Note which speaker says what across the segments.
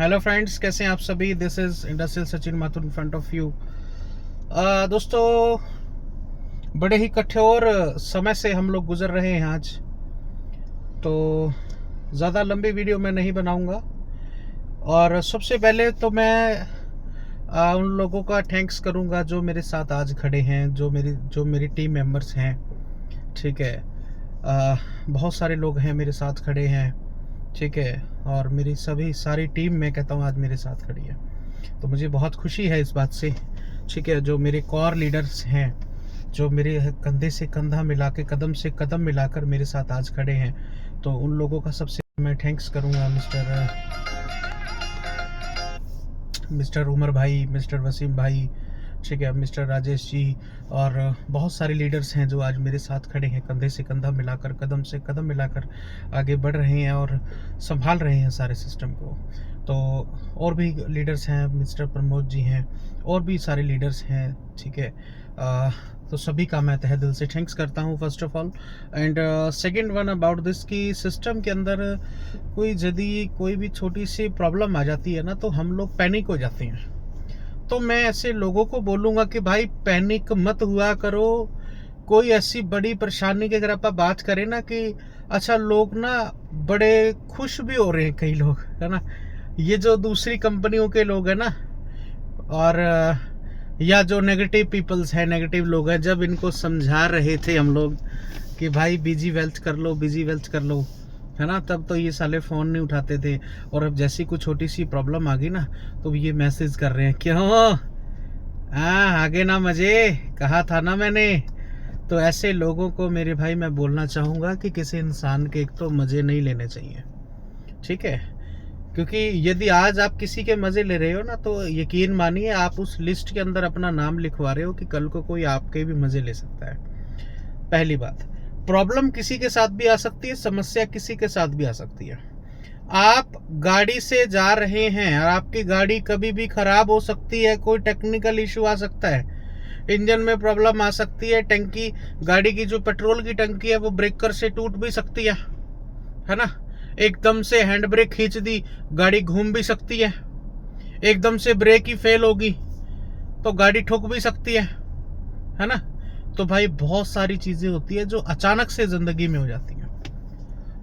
Speaker 1: Hello friends, कैसे हैं आप सभी। This is industrial Sachin Mathur in front of you. दोस्तों, बड़े ही कठोर समय से हम लोग गुजर रहे हैं आज, तो ज़्यादा लंबी वीडियो मैं नहीं बनाऊंगा। और सबसे पहले तो मैं उन लोगों का थैंक्स करूंगा जो मेरे साथ आज खड़े हैं, जो मेरी टीम मेंबर्स हैं। ठीक है, बहुत सारे लोग हैं मेरे साथ खड़े हैं। ठीक है, और मेरी सारी टीम मैं कहता हूँ आज मेरे साथ खड़ी है, तो मुझे बहुत खुशी है इस बात से। ठीक है, जो मेरे कोर लीडर्स हैं, जो मेरे कंधे से कंधा मिला के, कदम से कदम मिलाकर मेरे साथ आज खड़े हैं, तो उन लोगों का सबसे मैं थैंक्स करूँगा। मिस्टर उमर भाई, मिस्टर वसीम भाई, ठीक है, मिस्टर राजेश जी, और बहुत सारे लीडर्स हैं जो आज मेरे साथ खड़े हैं, कंधे से कंधा मिलाकर, कदम से कदम मिलाकर आगे बढ़ रहे हैं और संभाल रहे हैं सारे सिस्टम को। तो और भी लीडर्स हैं, मिस्टर प्रमोद जी हैं, और भी सारे लीडर्स हैं। ठीक है, तो सभी का मैं तहे दिल से थैंक्स करता हूँ first of all. And second one about this की सिस्टम के अंदर यदि कोई भी छोटी सी प्रॉब्लम आ जाती है ना, तो हम लोग पैनिक हो जाते हैं। तो मैं ऐसे लोगों को बोलूँगा कि भाई पैनिक मत हुआ करो। कोई ऐसी बड़ी परेशानी की अगर आप बात करें ना, कि अच्छा लोग ना बड़े खुश भी हो रहे हैं, कई लोग है ना, ये जो दूसरी कंपनियों के लोग हैं ना, और या जो नेगेटिव पीपल्स हैं, नेगेटिव लोग हैं, जब इनको समझा रहे थे हम लोग कि भाई बिजी वेल्थ कर लो, बिजी वेल्थ कर लो, है ना, तब तो ये साले फ़ोन नहीं उठाते थे। और अब जैसी कुछ छोटी सी प्रॉब्लम आ गई ना, तो ये मैसेज कर रहे हैं, क्यों आगे ना मजे, कहा था ना मैंने। तो ऐसे लोगों को मेरे भाई मैं बोलना चाहूँगा कि किसी इंसान के एक तो मज़े नहीं लेने चाहिए। ठीक है, क्योंकि यदि आज आप किसी के मज़े ले रहे हो ना, तो यकीन मानिए आप उस लिस्ट के अंदर अपना नाम लिखवा रहे हो कि कल को कोई आपके भी मज़े ले सकता है। पहली बात, प्रॉब्लम किसी के साथ भी आ सकती है, समस्या किसी के साथ भी आ सकती है। आप गाड़ी से जा रहे हैं और आपकी गाड़ी कभी भी खराब हो सकती है, कोई टेक्निकल इशू आ सकता है, इंजन में प्रॉब्लम आ सकती है, टंकी, गाड़ी की जो पेट्रोल की टंकी है वो ब्रेकर से टूट भी सकती है ना, एकदम से हैंड ब्रेक खींच दी, गाड़ी घूम भी सकती है, एकदम से ब्रेक ही फेल होगी तो गाड़ी ठुक भी सकती है ना। तो भाई बहुत सारी चीजें होती है जो अचानक से जिंदगी में हो जाती हैं।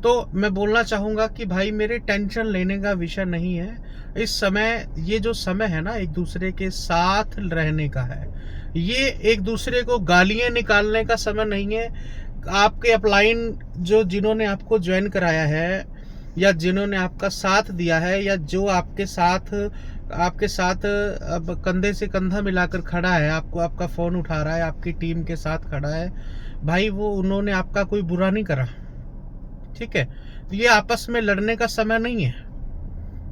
Speaker 1: तो मैं बोलना चाहूंगा कि भाई मेरे टेंशन लेने का विषय नहीं है इस समय। ये जो समय है ना, एक दूसरे के साथ रहने का है, ये एक दूसरे को गालियां निकालने का समय नहीं है। आपके अपलाइन जो जिन्होंने आपको ज्वाइन कराया है, या जिन्होंने आपका साथ दिया है, या जो आपके साथ अब कंधे से कंधा मिलाकर खड़ा है, आपको आपका फ़ोन उठा रहा है, आपकी टीम के साथ खड़ा है, भाई वो उन्होंने आपका कोई बुरा नहीं करा। ठीक है, ये आपस में लड़ने का समय नहीं है।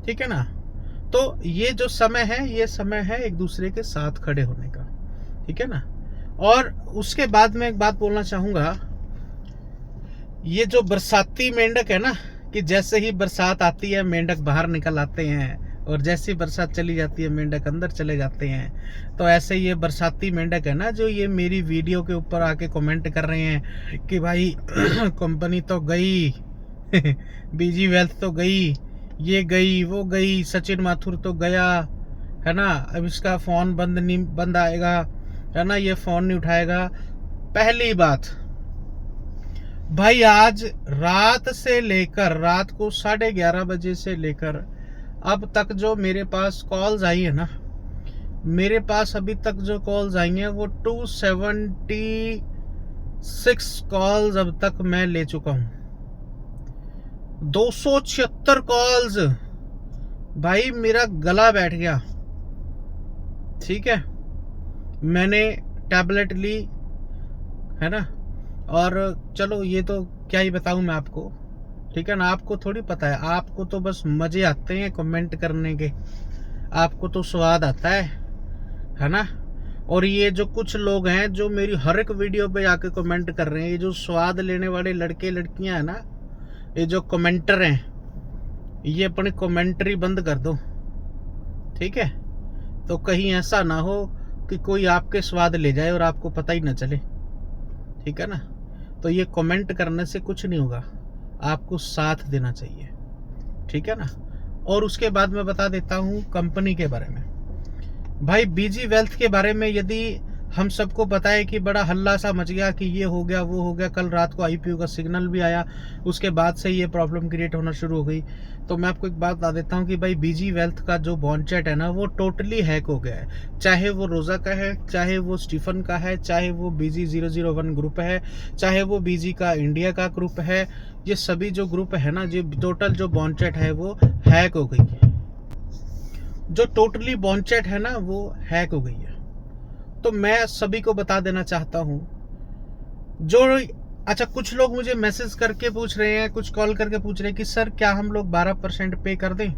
Speaker 1: ठीक है ना, तो ये जो समय है, ये समय है एक दूसरे के साथ खड़े होने का। ठीक है ना। और उसके बाद मैं एक बात बोलना चाहूँगा, ये जो बरसाती मेंढक है ना, कि जैसे ही बरसात आती है मेंढक बाहर निकल आते हैं, और जैसे ही बरसात चली जाती है मेंढक अंदर चले जाते हैं। तो ऐसे ये बरसाती मेंढक है ना, जो ये मेरी वीडियो के ऊपर आके कमेंट कर रहे हैं कि भाई कंपनी तो गई बीजी वेल्थ तो गई, ये गई, वो गई, सचिन माथुर तो गया, है ना, अब इसका फ़ोन बंद आएगा, है ना, ये फ़ोन नहीं उठाएगा। पहली बात भाई, आज रात से लेकर रात को 11:30 बजे से लेकर अब तक जो मेरे पास कॉल्स आई है ना, मेरे पास अभी तक जो कॉल्स आई हैं वो 276 कॉल्स अब तक मैं ले चुका हूं। 276 कॉल्स, भाई मेरा गला बैठ गया। ठीक है, मैंने टैबलेट ली, है ना, और चलो ये तो क्या ही बताऊं मैं आपको। ठीक है ना, आपको थोड़ी पता है, आपको तो बस मजे आते हैं कमेंट करने के, आपको तो स्वाद आता है ना। और ये जो कुछ लोग हैं जो मेरी हर एक वीडियो पे आके कमेंट कर रहे हैं, ये जो स्वाद लेने वाले लड़के लड़कियां हैं ना, ये जो कमेंटर हैं, ये अपनी कमेंट्री बंद कर दो। ठीक है, तो कहीं ऐसा ना हो कि कोई आपके स्वाद ले जाए और आपको पता ही ना चले। ठीक है ना, तो ये कमेंट करने से कुछ नहीं होगा, आपको साथ देना चाहिए। ठीक है ना, और उसके बाद मैं बता देता हूँ कंपनी के बारे में। भाई बीजी वेल्थ के बारे में यदि हम सबको पता है कि बड़ा हल्ला सा मच गया कि ये हो गया वो हो गया, कल रात को आईपीओ का सिग्नल भी आया, उसके बाद से ये प्रॉब्लम क्रिएट होना शुरू हो गई। तो मैं आपको एक बात बता देता हूँ कि भाई बीजी वेल्थ का जो बॉन्ड चैट है ना, वो टोटली हैक हो गया है। चाहे वो रोजा का है, चाहे वो स्टीफन का है, चाहे वो बीजी 001 ग्रुप है, चाहे वो बीजी का इंडिया का ग्रुप है, ये सभी जो ग्रुप है ना, जो टोटल जो बॉन्ड चैट है वो हैक हो गई है। जो टोटली बॉन्ड चैट है ना वो हैक हो गई है। तो मैं सभी को बता देना चाहता हूं जो, अच्छा कुछ लोग मुझे मैसेज करके पूछ रहे हैं, कुछ कॉल करके पूछ रहे हैं कि सर क्या हम लोग 12% पे कर दें।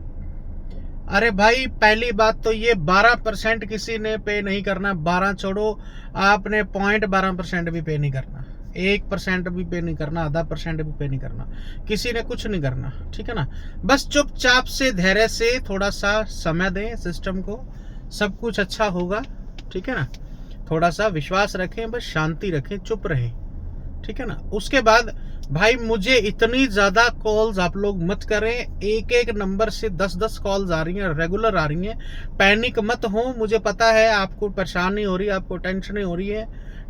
Speaker 1: अरे भाई पहली बात तो ये 12% किसी ने पे नहीं करना। 12 छोड़ो, आपने 0.12% भी पे नहीं करना, 1% भी पे नहीं करना, आधा % भी पे नहीं करना, किसी ने कुछ नहीं करना। ठीक है ना। बस चुपचाप से धैर्य से थोड़ा सा समय दें सिस्टम को, सब कुछ अच्छा होगा। ठीक है ना। थोड़ा सा विश्वास रखें, बस शांति रखें, चुप रहें। ठीक है ना। उसके बाद भाई मुझे इतनी ज्यादा कॉल्स आप लोग मत करें, एक एक नंबर से 10-10 कॉल्स आ रही हैं, रेगुलर आ रही हैं। पैनिक मत हो, मुझे पता है आपको परेशानी हो रही है, आपको टेंशन हो रही है।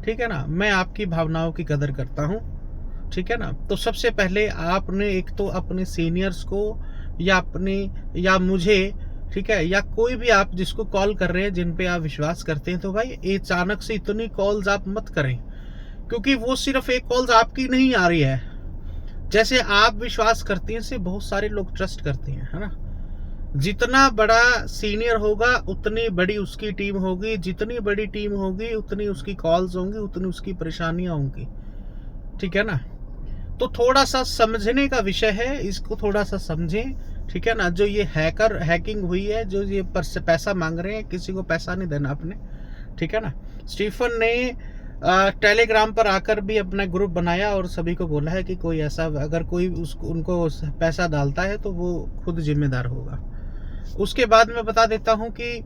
Speaker 1: ठीक है ना। मैं आपकी भावनाओं की कदर करता हूँ। ठीक है ना। तो सबसे पहले आपने एक तो अपने सीनियर्स को या अपने या मुझे, ठीक है, या कोई भी आप जिसको कॉल कर रहे हैं, जिन पे आप विश्वास करते हैं, तो भाई अचानक से इतनी कॉल्स आप मत करें, क्योंकि वो सिर्फ एक कॉल्स आपकी नहीं आ रही है। जैसे आप विश्वास करते हैं से बहुत सारे लोग ट्रस्ट करते हैं, है ना। जितना बड़ा सीनियर होगा उतनी बड़ी उसकी टीम होगी, जितनी बड़ी टीम होगी उतनी उसकी कॉल्स होंगी, उतनी उसकी परेशानियां होंगी। ठीक है ना। तो थोड़ा सा समझने का विषय है, इसको थोड़ा सा समझें। ठीक है ना। जो ये हैकिंग हुई है, जो ये पैसा मांग रहे हैं, किसी को पैसा नहीं देना आपने। ठीक है ना। स्टीफन ने टेलीग्राम पर आकर भी अपना ग्रुप बनाया और सभी को बोला है कि कोई ऐसा अगर कोई उनको पैसा डालता है तो वो खुद जिम्मेदार होगा। उसके बाद मैं बता देता हूं कि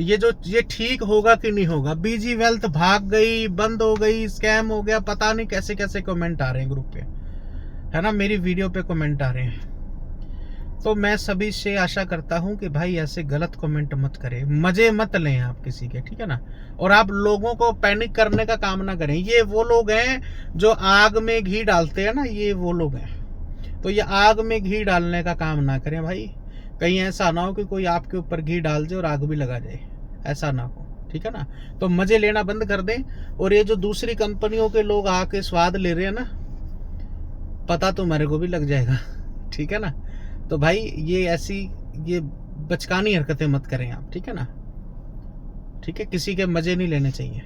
Speaker 1: ये ठीक होगा कि नहीं होगा। बीजी वेल्थ भाग गई, बंद हो गई, स्कैम हो गया, पता नहीं कैसे कैसे कमेंट आ रहे हैं ग्रुप पे, है ना, मेरी वीडियो पे कमेंट आ रहे हैं। तो मैं सभी से आशा करता हूं कि भाई ऐसे गलत कमेंट मत करें, मजे मत लें आप किसी के। ठीक है ना। और आप लोगों को पैनिक करने का काम ना करें। ये वो लोग हैं जो आग में घी डालते हैं ना, ये वो लोग हैं। तो ये आग में घी डालने का काम ना करें भाई। कहीं ऐसा ना हो कि कोई आपके ऊपर घी डाल दे और आग भी लगा जाए, ऐसा ना हो। ठीक है ना। तो मजे लेना बंद कर दें। और ये जो दूसरी कंपनियों के लोग आके स्वाद ले रहे हैं ना, पता तो मेरे को भी लग जाएगा। ठीक है ना। तो भाई ये बचकानी हरकतें मत करें आप। ठीक है ना। ठीक है। किसी के मजे नहीं लेने चाहिए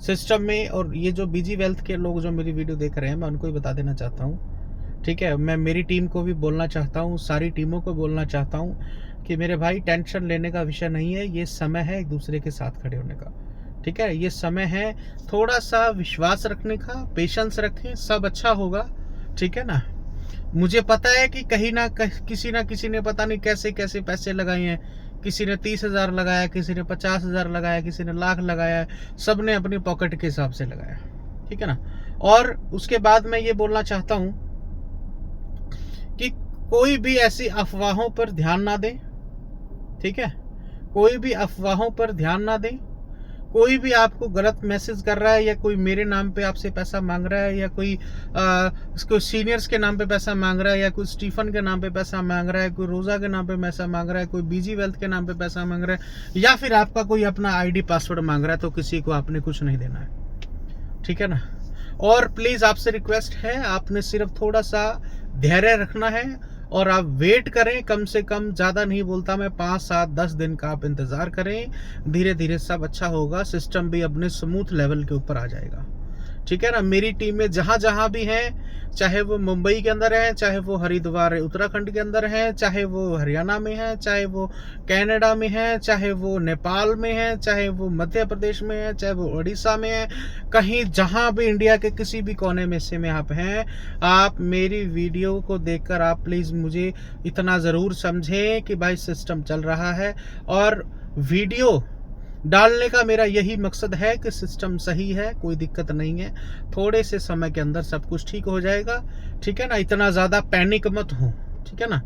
Speaker 1: सिस्टम में। और ये जो बीजी वेल्थ के लोग जो मेरी वीडियो देख रहे हैं, मैं उनको ही बता देना चाहता हूँ। ठीक है। मैं मेरी टीम को भी बोलना चाहता हूँ, सारी टीमों को बोलना चाहता हूँ कि मेरे भाई टेंशन लेने का विषय नहीं है। ये समय है एक दूसरे के साथ खड़े होने का। ठीक है। ये समय है थोड़ा सा विश्वास रखने का, पेशेंस रखें, सब अच्छा होगा। ठीक है ना। मुझे पता है कि कहीं ना किसी ने पता नहीं कैसे कैसे पैसे लगाए हैं। किसी ने 30,000 लगाया, किसी ने 50,000 लगाया, किसी ने लाख लगाया, सबने अपनी पॉकेट के हिसाब से लगाया। ठीक है ना। और उसके बाद मैं ये बोलना चाहता हूं कि कोई भी ऐसी अफवाहों पर ध्यान ना दें। ठीक है। कोई भी अफवाहों पर ध्यान ना दें। कोई भी आपको गलत मैसेज कर रहा है, या कोई मेरे नाम पे आपसे पैसा मांग रहा है, या कोई सीनियर्स के नाम पे पैसा मांग रहा है, या कोई स्टीफन के नाम पे पैसा मांग रहा है, कोई रोजा के नाम पे पैसा मांग रहा है, कोई बीजी वेल्थ के नाम पे पैसा मांग रहा है, या फिर आपका कोई अपना आईडी पासवर्ड मांग रहा है, तो किसी को आपने कुछ नहीं देना है। ठीक है ना। और प्लीज आपसे रिक्वेस्ट है, आपने सिर्फ थोड़ा सा धैर्य रखना है और आप वेट करें। कम से कम, ज्यादा नहीं बोलता मैं, 5, 7, 10 दिन का आप इंतजार करें। धीरे धीरे सब अच्छा होगा, सिस्टम भी अपने स्मूथ लेवल के ऊपर आ जाएगा। ठीक है ना। मेरी टीम में जहां भी हैं, चाहे वो मुंबई के अंदर है, चाहे वो हरिद्वार उत्तराखंड के अंदर है, चाहे वो हरियाणा में है, चाहे वो कनाडा में है, चाहे वो नेपाल में है, चाहे वो मध्य प्रदेश में है, चाहे वो उड़ीसा में है, कहीं जहां भी इंडिया के किसी भी कोने में से में आप हैं, आप मेरी वीडियो को देखकर आप प्लीज मुझे इतना जरूर समझें कि भाई सिस्टम चल रहा है। और वीडियो डालने का मेरा यही मकसद है कि सिस्टम सही है, कोई दिक्कत नहीं है, थोड़े से समय के अंदर सब कुछ ठीक हो जाएगा। ठीक है ना। इतना ज़्यादा पैनिक मत हो। ठीक है ना।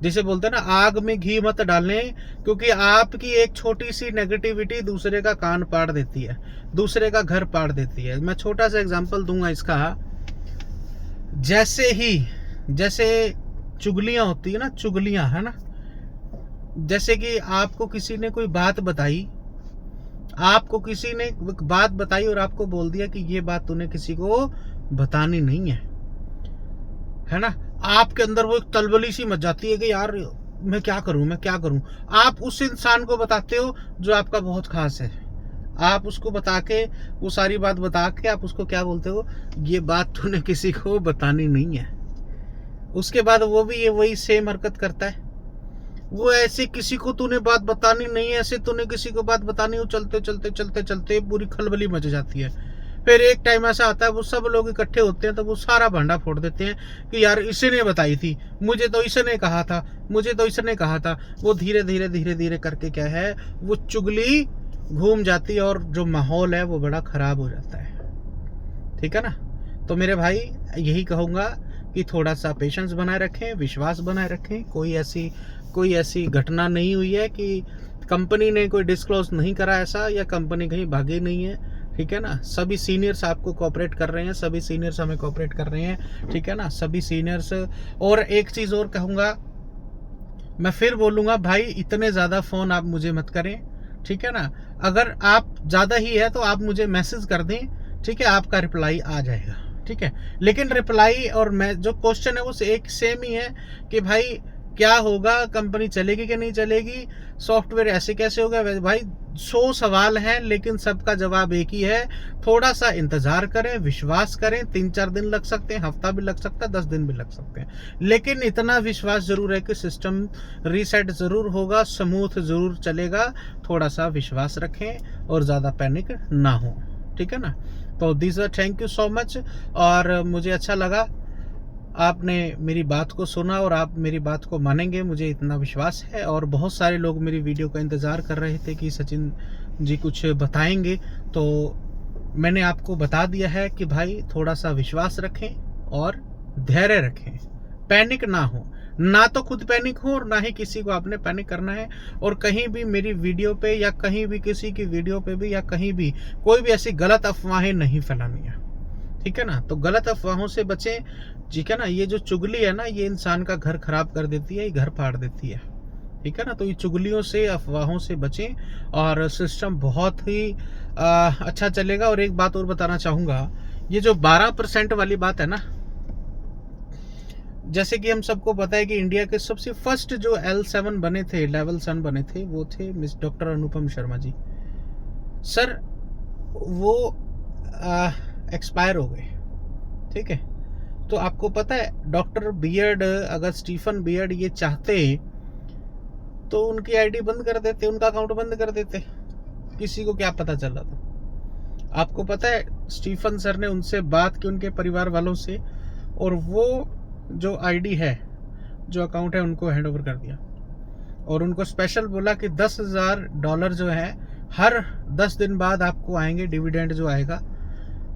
Speaker 1: जैसे बोलते हैं ना, आग में घी मत डालें, क्योंकि आपकी एक छोटी सी नेगेटिविटी दूसरे का कान पाड़ देती है, दूसरे का घर पाड़ देती है। मैं छोटा सा एग्जांपल दूंगा इसका। जैसे चुगलियां होती है ना, चुगलियां, है ना, जैसे कि आपको किसी ने कोई बात बताई, आपको किसी ने बात बताई और आपको बोल दिया कि ये बात तूने किसी को बतानी नहीं है ना, आपके अंदर वो एक तलबली सी मच जाती है कि यार मैं क्या करूं। आप उस इंसान को बताते हो जो आपका बहुत खास है, आप उसको बता के, वो सारी बात बता के आप उसको क्या बोलते हो, ये बात तूने किसी को बतानी नहीं है। उसके बाद वो भी ये वही सेम हरकत करता है। वो ऐसे किसी को तूने बात बतानी नहीं है, ऐसे तूने किसी को बात बतानी हो, चलते पूरी खलबली मच जाती है। फिर एक टाइम ऐसा आता है, वो सब लोग इकट्ठे होते हैं तो वो सारा भांडा फोड़ देते हैं कि यार इसने बताई थी, मुझे तो इसने कहा था। वो धीरे धीरे करके क्या है, वो चुगली घूम जाती है और जो माहौल है वो बड़ा खराब हो जाता है। ठीक है ना। तो मेरे भाई यही कहूँगा कि थोड़ा सा पेशेंस बनाए रखें, विश्वास बनाए रखें। कोई ऐसी घटना नहीं हुई है कि कंपनी ने कोई डिस्क्लोज नहीं करा ऐसा, या कंपनी कहीं भागी नहीं है। ठीक है ना। सभी सीनियर्स आपको कोऑपरेट कर रहे हैं, सभी सीनियर्स हमें कोऑपरेट कर रहे हैं। ठीक है ना, सभी सीनियर्स। और एक चीज़ और कहूँगा, मैं फिर बोलूँगा भाई, इतने ज़्यादा फ़ोन आप मुझे मत करें। ठीक है ना। अगर आप ज़्यादा ही है तो आप मुझे मैसेज कर दें, ठीक है, आपका रिप्लाई आ जाएगा। ठीक है। लेकिन रिप्लाई और मैं जो क्वेश्चन है वो एक सेम ही है कि भाई क्या होगा, कंपनी चलेगी कि नहीं चलेगी, सॉफ्टवेयर ऐसे कैसे होगा। भाई 100 सवाल हैं लेकिन सबका जवाब एक ही है। थोड़ा सा इंतजार करें, विश्वास करें। 3-4 दिन लग सकते हैं, हफ्ता भी लग सकता है, 10 दिन भी लग सकते हैं, लेकिन इतना विश्वास जरूर है कि सिस्टम रीसेट जरूर होगा, स्मूथ जरूर चलेगा। थोड़ा सा विश्वास रखें और ज़्यादा पैनिक ना हो। ठीक है ना। तो थैंक यू सो मच। और मुझे अच्छा लगा आपने मेरी बात को सुना और आप मेरी बात को मानेंगे, मुझे इतना विश्वास है। और बहुत सारे लोग मेरी वीडियो का इंतज़ार कर रहे थे कि सचिन जी कुछ बताएंगे, तो मैंने आपको बता दिया है कि भाई थोड़ा सा विश्वास रखें और धैर्य रखें, पैनिक ना हो, ना तो खुद पैनिक हो और ना ही किसी को आपने पैनिक करना है। और कहीं भी मेरी वीडियो पे या कहीं भी किसी की वीडियो पे भी या कहीं भी कोई भी ऐसी गलत अफवाहें नहीं फैलानी है। ठीक है ना। तो गलत अफवाहों से बचें। ठीक है ना। ये जो चुगली है ना, ये इंसान का घर खराब कर देती है, ये घर फाड़ देती है। ठीक है ना। तो ये चुगलियों से, अफवाहों से बचें और सिस्टम बहुत ही अच्छा चलेगा। और एक बात और बताना चाहूँगा, ये जो 12% वाली बात है ना, जैसे कि हम सबको पता है कि इंडिया के सबसे फर्स्ट जो L7 बने थे, लेवल 7 बने थे, वो थे मिस डॉक्टर अनुपम शर्मा जी। सर वो एक्सपायर हो गए। ठीक है। तो आपको पता है डॉक्टर बियर्ड, अगर स्टीफन बियर्ड ये चाहते तो उनकी आईडी बंद कर देते, उनका अकाउंट बंद कर देते, किसी को क्या पता चला था। आपको पता है स्टीफन सर ने उनसे बात की, उनके परिवार वालों से, और वो जो आईडी है, जो अकाउंट है, उनको हैंड ओवर कर दिया। और उनको स्पेशल बोला कि $10,000 जो है हर 10 दिन बाद आपको आएंगे, डिविडेंड जो आएगा,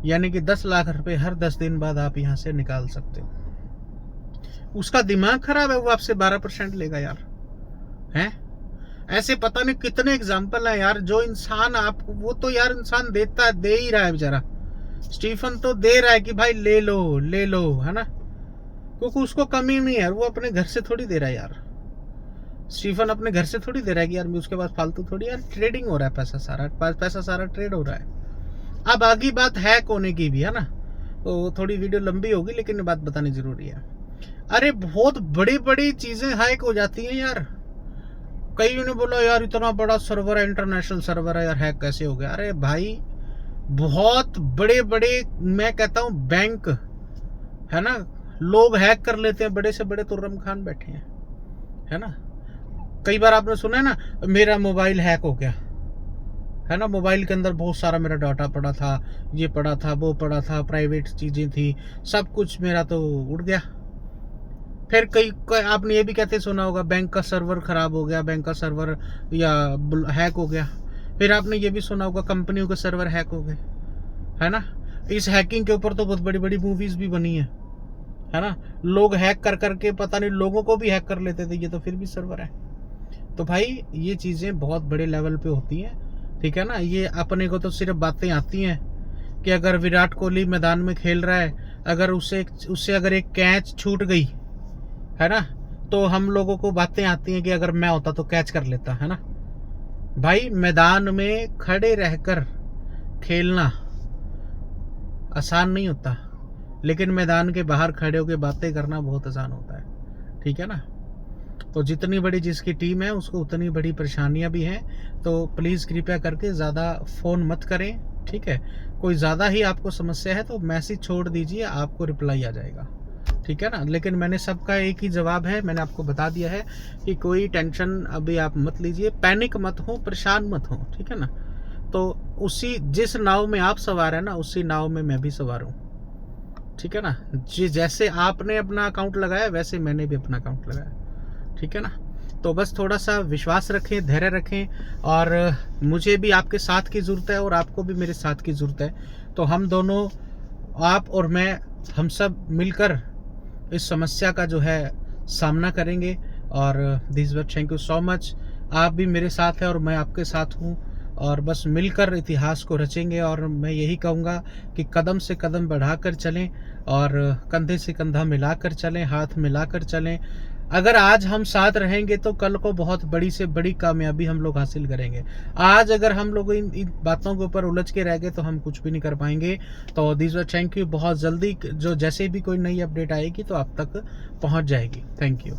Speaker 1: यानी कि 10 लाख रुपए हर 10 दिन बाद आप यहाँ से निकाल सकते हो। उसका दिमाग खराब है, वो आपसे 12% लेगा यार। हैं ऐसे पता नहीं कितने एग्जाम्पल है यार। जो इंसान आपको, वो तो यार इंसान देता है, दे ही रहा है बेचारा। स्टीफन तो दे रहा है कि भाई ले लो, है ना, क्योंकि उसको कमी नहीं है। वो अपने घर से थोड़ी दे रहा है यार। स्टीफन अपने घर से थोड़ी दे रहा है कि यार उसके पास फालतू थोड़ी, यार ट्रेडिंग हो रहा है, पैसा सारा ट्रेड हो रहा है। अब आगे बात हैक होने की भी है ना, तो थोड़ी वीडियो लंबी होगी लेकिन बात बतानी जरूरी है। अरे बहुत बड़ी बड़ी चीजें हैक हो जाती हैं यार। कई ने बोला यार इतना बड़ा सर्वर है, इंटरनेशनल सर्वर है यार, हैक कैसे हो गया। अरे भाई बहुत बड़े बड़े, मैं कहता हूँ बैंक है ना, लोग हैक कर लेते हैं। बड़े से बड़े तुर्रम खान बैठे हैं, है ना। कई बार आपने सुना है ना, मेरा मोबाइल हैक हो गया, है ना, मोबाइल के अंदर बहुत सारा मेरा डाटा पड़ा था, ये पड़ा था, वो पड़ा था, प्राइवेट चीजें थी, सब कुछ मेरा तो उड़ गया। फिर कई आपने ये भी कहते सुना होगा, बैंक का सर्वर खराब हो गया, बैंक का सर्वर या हैक हो गया। फिर आपने ये भी सुना होगा कंपनियों के सर्वर हैक हो गए, है ना। इस हैकिंग के ऊपर तो बहुत बड़ी बड़ी मूवीज भी बनी है, है ना। लोग हैक कर करके पता नहीं लोगों को भी हैक कर लेते थे, ये तो फिर भी सर्वर है। तो भाई ये चीज़ें बहुत बड़े लेवल पे होती हैं, ठीक है ना। ये अपने को तो सिर्फ बातें आती हैं कि अगर विराट कोहली मैदान में खेल रहा है, अगर उससे अगर एक कैच छूट गई, है ना, तो हम लोगों को बातें आती हैं कि अगर मैं होता तो कैच कर लेता, है ना। भाई मैदान में खड़े रहकर खेलना आसान नहीं होता, लेकिन मैदान के बाहर खड़े होकर बातें करना बहुत आसान होता है, ठीक है ना। तो जितनी बड़ी जिसकी टीम है उसको उतनी बड़ी परेशानियां भी हैं। तो प्लीज़ कृपया करके ज़्यादा फ़ोन मत करें, ठीक है। कोई ज़्यादा ही आपको समस्या है तो मैसेज छोड़ दीजिए, आपको रिप्लाई आ जाएगा, ठीक है ना। लेकिन मैंने सबका एक ही जवाब है, मैंने आपको बता दिया है कि कोई टेंशन अभी आप मत लीजिए, पैनिक मत हो, परेशान मत हो, ठीक है ना। तो उसी जिस नाव में आप सवार है ना, उसी नाव में मैं भी सवार हूँ, ठीक है ना। जैसे आपने अपना अकाउंट लगाया वैसे मैंने भी अपना अकाउंट लगाया, ठीक है ना। तो बस थोड़ा सा विश्वास रखें, धैर्य रखें, और मुझे भी आपके साथ की ज़रूरत है और आपको भी मेरे साथ की ज़रूरत है। तो हम दोनों, आप और मैं, हम सब मिलकर इस समस्या का जो है सामना करेंगे। और this bar thank you so much. आप भी मेरे साथ हैं और मैं आपके साथ हूँ, और बस मिलकर इतिहास को रचेंगे। और मैं यही कहूँगा कि कदम से कदम बढ़ाकर चलें और कंधे से कंधा मिलाकर चलें, हाथ मिलाकर चलें। अगर आज हम साथ रहेंगे तो कल को बहुत बड़ी से बड़ी कामयाबी हम लोग हासिल करेंगे। आज अगर हम लोग इन बातों के ऊपर उलझ के रह गए तो हम कुछ भी नहीं कर पाएंगे। तो दिस वाज थैंक यू। बहुत जल्दी जो जैसे भी कोई नई अपडेट आएगी तो आप तक पहुंच जाएगी। Thank you.